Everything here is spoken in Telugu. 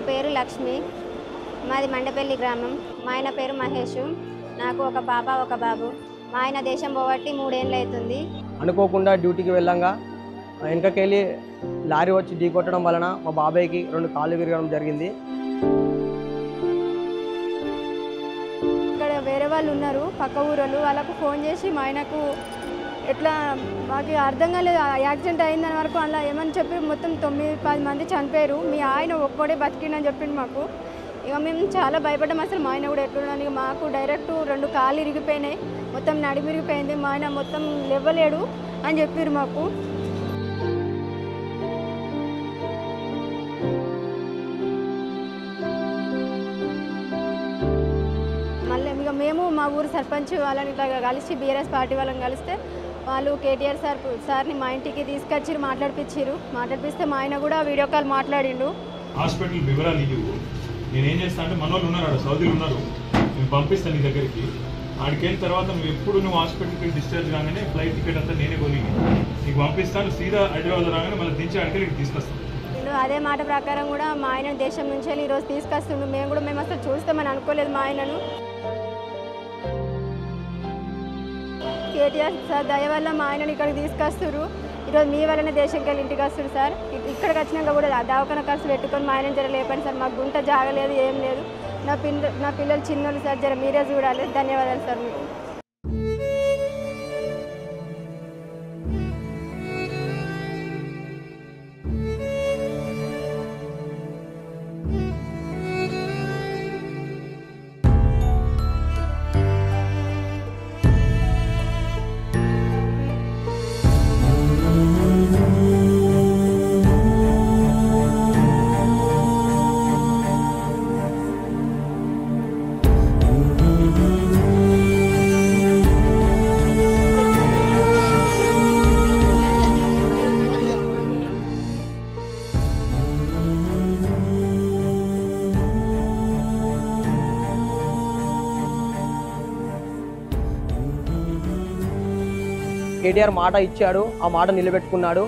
పేరు లక్ష్మి, మాది మండపల్లి గ్రామం. మా ఆయన పేరు మహేష్. నాకు ఒక పాప ఒక బాబు. మా ఆయన దేశం పోబట్టి 3 ఏళ్ళు అవుతుంది. అనుకోకుండా డ్యూటీకి వెళ్ళంగా వెనకకెళ్ళి లారీ వచ్చి ఢీకొట్టడం వలన మా బాబాయ్కి 2 కాళ్ళు విరగడం జరిగింది. ఇక్కడ వేరే వాళ్ళు ఉన్నారు, పక్క ఊరోళ్ళు. వాళ్ళకు ఫోన్ చేసి మా ఆయనకు ఎట్లా మాకు అర్థం కాలేదు, యాక్సిడెంట్ అయిందని వరకు అలా ఏమని చెప్పి మొత్తం 9-10 మంది చనిపోయారు, మీ ఆయన ఒక్కడే బతికిందని చెప్పిండు మాకు. ఇక మేము చాలా భయపడ్డాం. అసలు మా ఆయన కూడా ఎట్లున్నాను. ఇక మాకు డైరెక్ట్ 2 కాళ్ళు ఇరిగిపోయినాయి, మొత్తం నడి విరిగిపోయింది, మా ఆయన మొత్తం లేవలేడు అని చెప్పారు మాకు. మళ్ళీ ఇక మేము మా ఊరు సర్పంచ్ వాళ్ళని ఇట్లా కలిసి బీఆర్ఎస్ పార్టీ వాళ్ళని కలిస్తే వాళ్ళు కేటీఆర్ సార్ని మా ఇంటికి తీసుకొచ్చి మాట్లాడిపిస్తే మా ఆయన కూడా వీడియో కాల్ మాట్లాడిండు. హాస్పిటల్ వివరాలు ఇవ్వు, నేనేం చేస్తాను అంటే మన వాళ్ళు ఉన్నారు, సౌదీలు ఉన్నారు, నేను పంపిస్తాను నీ దగ్గరికి. ఆడికి వెళ్ళిన తర్వాత నువ్వు ఎప్పుడు నువ్వు హాస్పిటల్కి డిశ్చార్జ్ కాగానే ఫ్లైట్ టికెట్ అంతా నేనే కొని నీకు పంపిస్తాను. సీదా హైదరాబాద్ రాగానే మళ్ళీ దించి ఆడికి నీకు తీసుకొస్తాను. అదే మాట ప్రకారం కూడా మా ఆయన దేశం నుంచి వెళ్ళి ఈరోజు తీసుకొస్తుండు. మేము అసలు చూస్తామని అనుకోలేదు మా ఆయనను. కేటీఆర్ సార్ దయ వల్ల మా ఆయనని ఇక్కడికి తీసుకొస్తారు. ఈరోజు మీ వల్లనే దేశంకి వెళ్ళి ఇంటికి వస్తారు సార్. ఇక్కడికి వచ్చినాక కూడా దవాఖాన ఖర్చు పెట్టుకొని మా ఆయన జర లేపండి సార్. మాకు గుంట జాగలేదు, ఏం లేదు. నా పిల్లలు చిన్నోళ్ళు సార్, జర మీరే చూడాలి. ధన్యవాదాలు సార్ మీకు. కేటీఆర్ మాట ఇచ్చాడు, ఆ మాట నిలబెట్టుకున్నాడు.